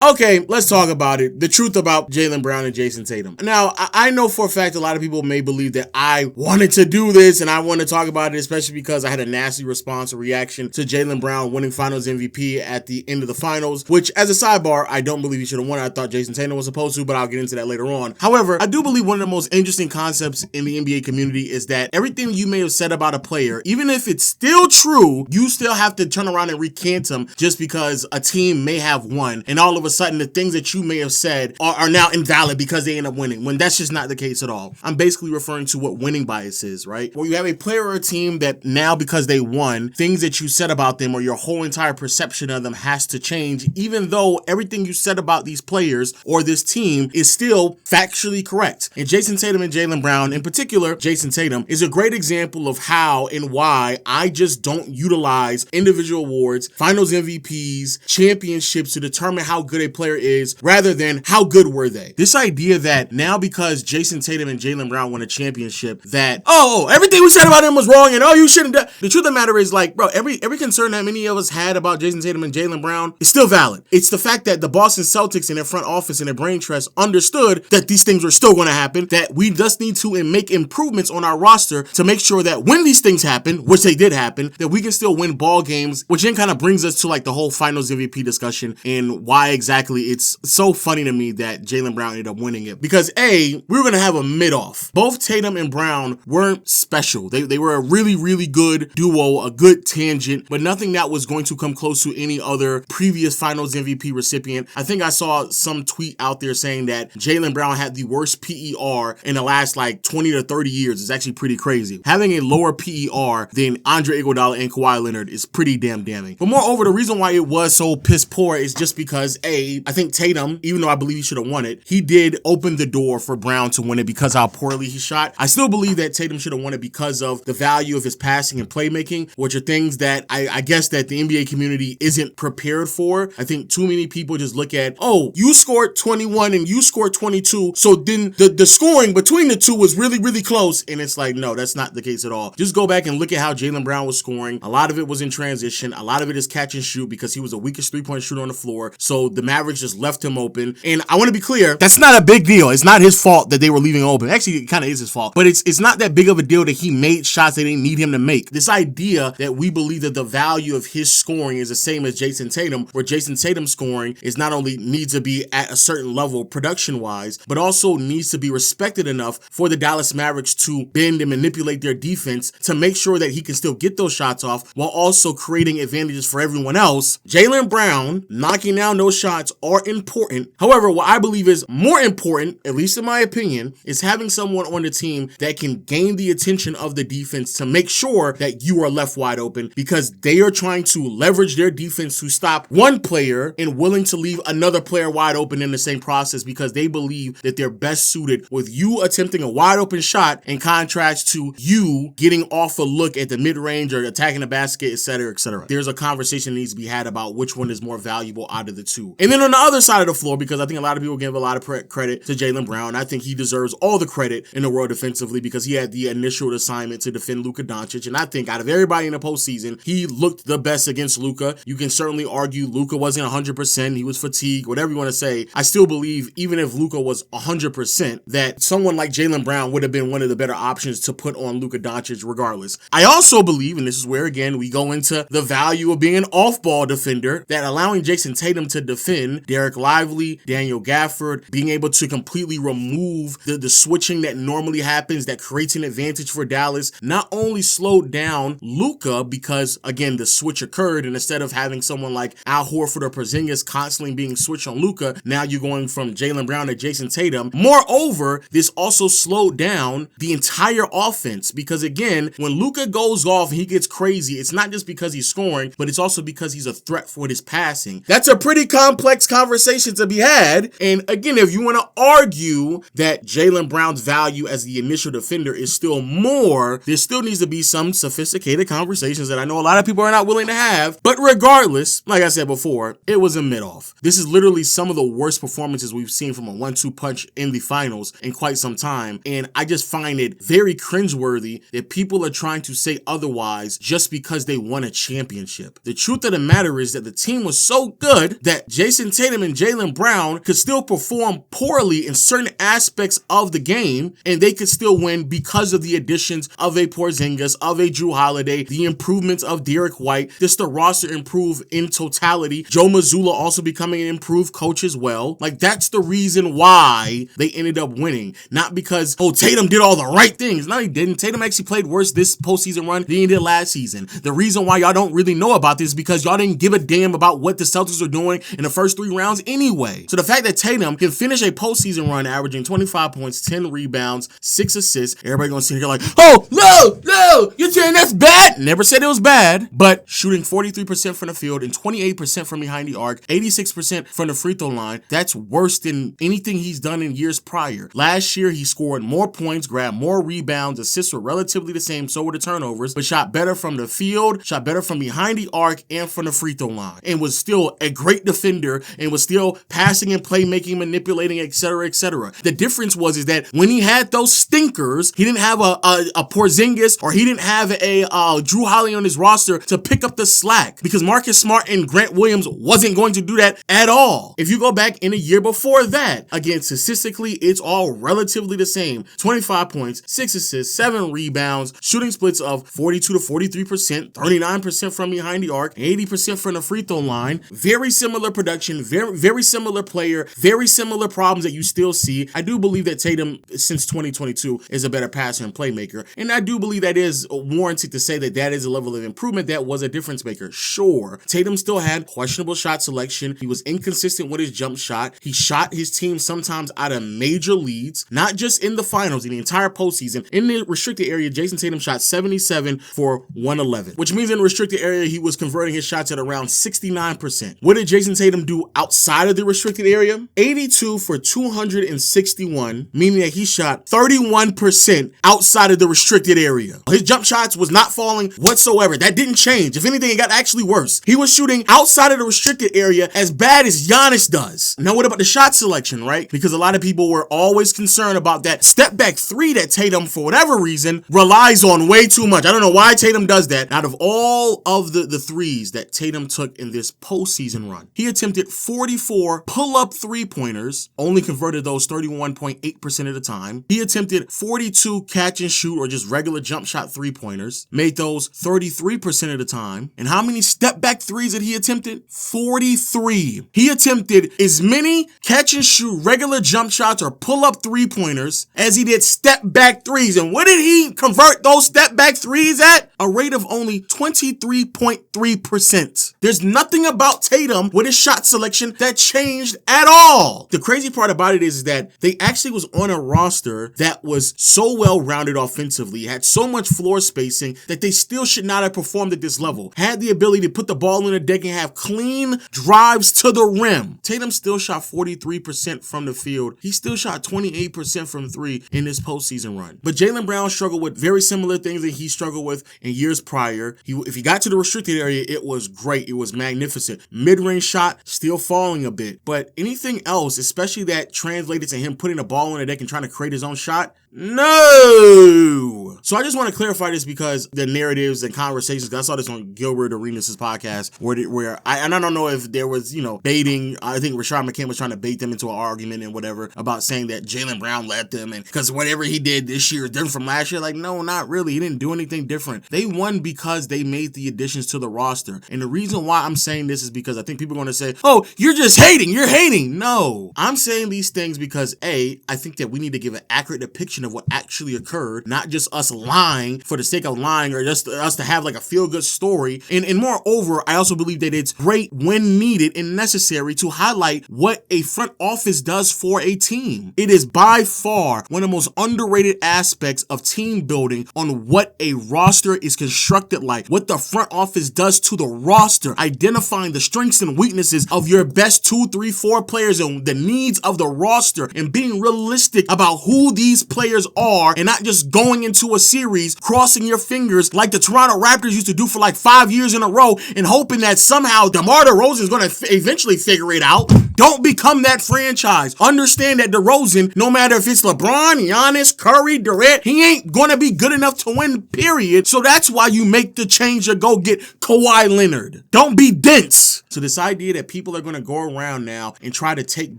Okay, let's talk about it. The truth about Jaylen Brown and Jayson Tatum. Now, I know for a fact a lot of people may believe that I wanted to do this and I want to talk about it, especially because I had a nasty response or reaction to Jaylen Brown winning Finals MVP at the end of the finals, which, as a sidebar, I don't believe he should have won. I thought Jayson Tatum was supposed to, but I'll get into that later on. However, I do believe one of the most interesting concepts in the NBA community is that everything you may have said about a player, even if it's still true, you still have to turn around and recant them just because a team may have won, and all of a sudden the things that you may have said are now invalid because they end up winning, when that's just not the case at all. I'm basically referring to what winning bias is, right? Where you have a player or a team that now, because they won, things that you said about them or your whole entire perception of them has to change, even though everything you said about these players or this team is still factually correct. And Jayson Tatum and Jaylen Brown, in particular, Jayson Tatum, is a great example of how and why I just don't utilize individual awards, finals MVPs, championships to determine how good a player is, rather than how good were they. This idea that now because Jayson Tatum and Jaylen Brown won a championship, that, everything we said about him was wrong and you shouldn't. The truth of the matter is, like, bro, every concern that many of us had about Jayson Tatum and Jaylen Brown is still valid. It's the fact that the Boston Celtics in their front office and their brain trust understood that these things were still going to happen, that we just need to make improvements on our roster to make sure that when these things happen, which they did happen, that we can still win ball games, which then kind of brings us to like the whole finals MVP discussion and why exactly it's so funny to me that Jaylen Brown ended up winning it. Because we were going to have a mid-off. Both Tatum and Brown weren't special. They were a really, really good duo, a good tangent, but nothing that was going to come close to any other previous finals MVP recipient. I think I saw some tweet out there saying that Jaylen Brown had the worst PER in the last like 20 to 30 years. It's actually pretty crazy. Having a lower PER than Andre Iguodala and Kawhi Leonard is pretty damn damning. But moreover, the reason why it was so piss poor is just because I think Tatum, even though I believe he should have won it, he did open the door for Brown to win it because how poorly he shot. I still believe that Tatum should have won it because of the value of his passing and playmaking, which are things that I guess that the NBA community isn't prepared for. I think too many people just look at, you scored 21 and you scored 22, so then the scoring between the two was really, really close. And it's like, no, that's not the case at all. Just go back and look at how Jaylen Brown was scoring. A lot of it was in transition. A lot of it is catch and shoot because he was the weakest three-point shooter on the floor. So the Mavericks just left him open. And I want to be clear, that's not a big deal. It's not his fault that they were leaving open. Actually, it kind of is his fault. But it's not that big of a deal that he made shots they didn't need him to make. This idea that we believe that the value of his scoring is the same as Jayson Tatum, where Jayson Tatum's scoring is not only needs to be at a certain level production-wise, but also needs to be respected enough for the Dallas Mavericks to bend and manipulate their defense to make sure that he can still get those shots off while also creating advantages for everyone else. Jaylen Brown knocking down those shots are important. However, what I believe is more important, at least in my opinion, is having someone on the team that can gain the attention of the defense to make sure that you are left wide open, because they are trying to leverage their defense to stop one player and willing to leave another player wide open in the same process because they believe that they're best suited with you attempting a wide open shot in contrast to you getting off a look at the mid-range or attacking the basket, etc., etc. There's a conversation that needs to be had about which one is more valuable out of the two. And then on the other side of the floor, because I think a lot of people give a lot of credit to Jaylen Brown, I think he deserves all the credit in the world defensively because he had the initial assignment to defend Luka Doncic, and I think out of everybody in the postseason, he looked the best against Luka. You can certainly argue Luka wasn't 100%, he was fatigued, whatever you want to say. I still believe even if Luka was 100%, that someone like Jaylen Brown would have been one of the better options to put on Luka Doncic regardless. I also believe, and this is where again we go into the value of being an off-ball defender, that allowing Jayson Tatum to defend Derek Lively, Daniel Gafford, being able to completely remove the switching that normally happens that creates an advantage for Dallas, not only slowed down Luka because again the switch occurred, and instead of having someone like Al Horford or Porzingis constantly being switched on Luka, now you're going from Jaylen Brown to Jayson Tatum. Moreover, this also slowed down the entire offense because again, when Luka goes off and he gets crazy, it's not just because he's scoring, but it's also because he's a threat for his passing. That's a pretty complex conversation to be had. And again, if you want to argue that Jaylen Brown's value as the initial defender is still more, there still needs to be some sophisticated conversations that I know a lot of people are not willing to have. But regardless, like I said before, it was a mid-off. This is literally some of the worst performances we've seen from a 1-2 punch in the finals in quite some time. And I just find it very cringeworthy that people are trying to say otherwise just because they won a championship. The truth of the matter is that the team was so good that Jayson Jason Tatum and Jaylen Brown could still perform poorly in certain aspects of the game, and they could still win because of the additions of a Porzingis, of a Jrue Holiday, the improvements of Derek White, just the roster improve in totality. Joe Mazzulla also becoming an improved coach as well. Like, that's the reason why they ended up winning. Not because, oh, Tatum did all the right things. No, he didn't. Tatum actually played worse this postseason run than he did last season. The reason why y'all don't really know about this is because y'all didn't give a damn about what the Celtics are doing in the first 3 rounds anyway. So the fact that Tatum can finish a postseason run averaging 25 points, 10 rebounds, 6 assists, everybody gonna sit here like, oh, no, you're saying that's bad? Never said it was bad, but shooting 43% from the field and 28% from behind the arc, 86% from the free throw line, that's worse than anything he's done in years prior. Last year, he scored more points, grabbed more rebounds, assists were relatively the same, so were the turnovers, but shot better from the field, shot better from behind the arc and from the free throw line, and was still a great defender and was still passing and playmaking, manipulating, etc., etc. The difference is that when he had those stinkers, he didn't have a Porzingis or he didn't have a Jrue Holiday on his roster to pick up the slack, because Marcus Smart and Grant Williams wasn't going to do that at all. If you go back in a year before that, again, statistically, it's all relatively the same. 25 points, 6 assists, 7 rebounds, shooting splits of 42 to 43%, 39% from behind the arc, 80% from the free throw line. Very similar production, very similar player, very similar problems that you still see. I do believe that Tatum, since 2022, is a better passer and playmaker, and I do believe that is warranted to say that that is a level of improvement that was a difference maker. Sure, Tatum still had questionable shot selection. He was inconsistent with his jump shot. He shot his team sometimes out of major leads, not just in the finals, in the entire postseason. In the restricted area, Jason Tatum shot 77 for 111, which means in the restricted area, he was converting his shots at around 69%. What did Jason Tatum do outside of the restricted area? 82 for 261, meaning that he shot 31% outside of the restricted area. His jump shots was not falling whatsoever. That didn't change. If anything, it got actually worse. He was shooting outside of the restricted area as bad as Giannis does. Now, what about the shot selection, right? Because a lot of people were always concerned about that step back 3 that Tatum, for whatever reason, relies on way too much. I don't know why Tatum does that. Out of all of the threes that Tatum took in this postseason run, he attempted 44 pull-up three-pointers, only converted those 31.8% of the time. He attempted 42 catch and shoot or just regular jump shot three-pointers, made those 33% of the time. And how many step-back threes did he attempted? 43. He attempted as many catch and shoot regular jump shots or pull-up three-pointers as he did step-back threes. And what did he convert those step-back threes at? A rate of only 23.3%. There's nothing about Tatum with his shot selection that changed at all. The crazy part about it is that they actually was on a roster that was so well-rounded offensively, had so much floor spacing that they still should not have performed at this level. Had the ability to put the ball in the deck and have clean drives to the rim. Tatum still shot 43% from the field. He still shot 28% from 3 in this postseason run. But Jaylen Brown struggled with very similar things that he struggled with in years prior. If he got to the restricted area, it was great. It was magnificent. Mid-range shot, still falling a bit. But anything else, especially that translated to him putting the ball in the deck and trying to create his own shot, no. So I just want to clarify this because the narratives and conversations, I saw this on Gilbert Arenas' podcast where I don't know if there was, baiting. I think Rashad McCann was trying to bait them into an argument and whatever about saying that Jaylen Brown led them and because whatever he did this year is different from last year. Like, no, not really. He didn't do anything different. They won because they made the additions to the roster. And the reason why I'm saying this is because I think people are going to say, oh, you're just hating. You're hating. No, I'm saying these things because I think that we need to give an accurate depiction of what actually occurred, not just us lying for the sake of lying or just us to have like a feel-good story. And moreover, I also believe that it's great when needed and necessary to highlight what a front office does for a team. It is by far one of the most underrated aspects of team building on what a roster is constructed like, what the front office does to the roster, identifying the strengths and weaknesses of your best 2, 3, 4 players and the needs of the roster and being realistic about who these players are and not just going into a series, crossing your fingers like the Toronto Raptors used to do for like 5 years in a row and hoping that somehow DeMar DeRozan is going to eventually figure it out. Don't become that franchise. Understand that DeRozan, no matter if it's LeBron, Giannis, Curry, Durant, he ain't gonna be good enough to win, period. So that's why you make the change to go get Kawhi Leonard. Don't be dense. So this idea that people are gonna go around now and try to take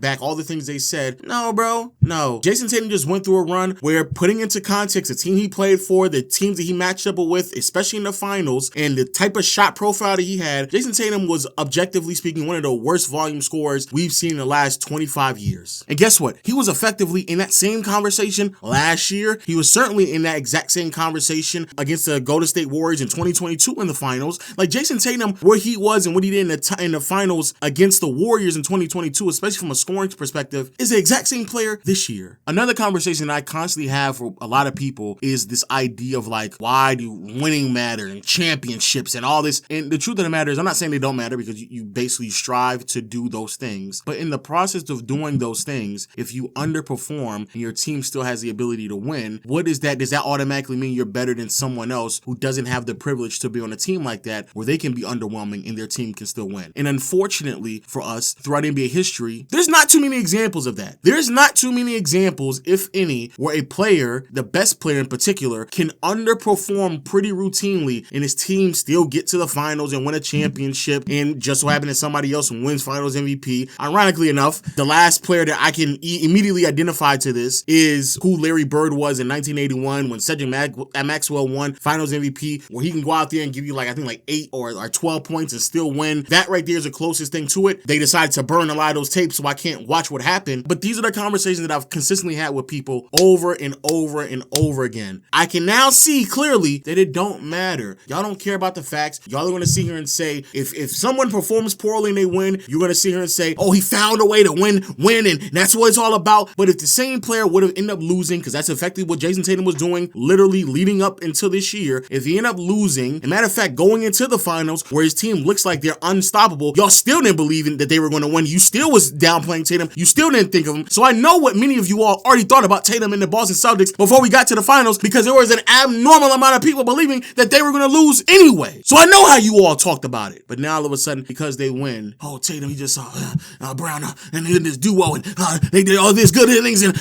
back all the things they said, no, bro, no. Jason Tatum just went through a run where, putting into context the team he played for, the teams that he matched up with, especially in the finals, and the type of shot profile that he had, Jason Tatum was, objectively speaking, one of the worst volume scorers we've seen in the last 25 years. And guess what? He was effectively in that same conversation last year. He was certainly in that exact same conversation against the Golden State Warriors in 2022 in the finals. Like, Jason Tatum, where he was and what he did in the finals against the Warriors in 2022, especially from a scoring perspective, is the exact same player this year. Another conversation I constantly have for a lot of people is this idea of, like, why do winning matter and championships and all this? And the truth of the matter is, I'm not saying they don't matter, because you basically strive to do those things. But in the process of doing those things, if you underperform and your team still has the ability to win, what is that? Does that automatically mean you're better than someone else who doesn't have the privilege to be on a team like that, where they can be underwhelming and their team can still win? And unfortunately for us, throughout NBA history, there's not too many examples of that. There's not too many examples, if any, where a player, the best player in particular, can underperform pretty routinely and his team still get to the finals and win a championship, and just so happen that somebody else wins finals MVP. Ironically enough, the last player that I can immediately identify to this is who Larry Bird was in 1981 when Cedric Maxwell won finals MVP, where he can go out there and give you, like, I think like 8 or 12 points and still win. That right there is the closest thing to it. They decided to burn a lot of those tapes, so I can't watch what happened. But these are the conversations that I've consistently had with people over and over and over again. I can now see clearly that it don't matter. Y'all don't care about the facts. Y'all are going to sit here and say, if someone performs poorly and they win, you're going to sit here and say, oh, he found a way to win, and that's what it's all about. But if the same player would have ended up losing, because that's effectively what Jason Tatum was doing literally leading up until this year, if he ended up losing, and matter of fact, going into the finals where his team looks like they're unstoppable, y'all still didn't believe that they were going to win. You still was downplaying Tatum. You still didn't think of him. So I know what many of you all already thought about Tatum and the Boston Celtics before we got to the finals, because there was an abnormal amount of people believing that they were going to lose anyway. So I know how you all talked about it. But now all of a sudden, because they win, oh, Tatum, he just saw Brown and this duo, and they did all this good things and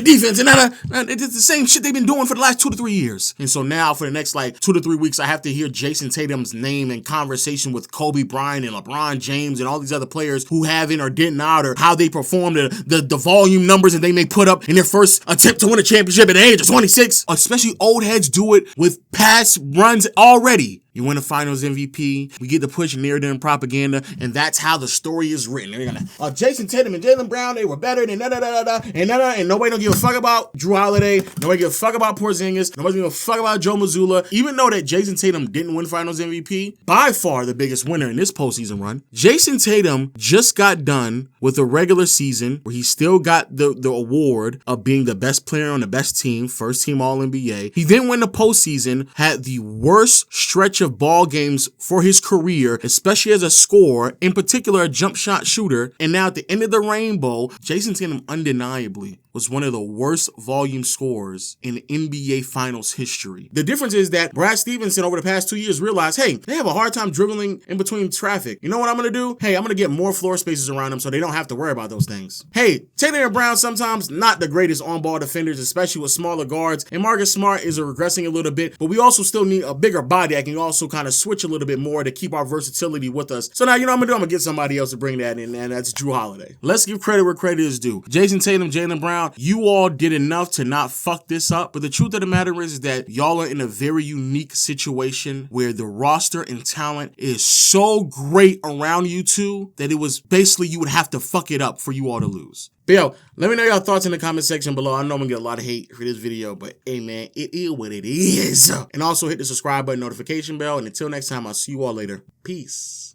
defense, and it's the same shit they've been doing for the last 2 to 3 years. And so now for the next like 2 to 3 weeks, I have to hear Jason Tatum's name in conversation with Kobe Bryant and LeBron James and all these other players who haven't or didn't out, or how they performed, the volume numbers that they may put up in their first attempt to win a championship at the age of 26. Especially old heads do it with past runs already. You win a finals MVP, we get to push narrative and propaganda, and that's how the story is written. They're gonna, Jason Tatum and Jaylen Brown, they were better than and nobody don't give a fuck about Jrue Holiday, nobody give a fuck about Porzingis, nobody give a fuck about Joe Mazzulla. Even though that Jason Tatum didn't win finals MVP, by far the biggest winner in this postseason run, Jason Tatum just got done with a regular season where he still got the award of being the best player on the best team, first team All-NBA. He then went to postseason, had the worst stretch of ball games for his career, especially as a scorer, in particular a jump shot shooter. And now at the end of the rainbow, Jason Tatum undeniably was one of the worst volume scorers in NBA Finals history. The difference is that Brad Stevenson over the past 2 years realized, hey, they have a hard time dribbling in between traffic. You know what I'm going to do? Hey, I'm going to get more floor spaces around them so they don't have to worry about those things. Hey, Tatum and Brown sometimes not the greatest on-ball defenders, especially with smaller guards, and Marcus Smart is regressing a little bit, but we also still need a bigger body that can also kind of switch a little bit more to keep our versatility with us. So now, you know what I'm going to do? I'm going to get somebody else to bring that in, and that's Jrue Holiday. Let's give credit where credit is due. Jason Tatum, Jaylen Brown, you all did enough to not fuck this up, but the truth of the matter is that y'all are in a very unique situation where the roster and talent is so great around you two that it was basically you would have to fuck it up for you all to lose. But yo, let me know your thoughts in the comment section below. I know I'm gonna get a lot of hate for this video, but hey man, it is what it is. And also hit the subscribe button, notification bell, and until next time, I'll see you all later. Peace.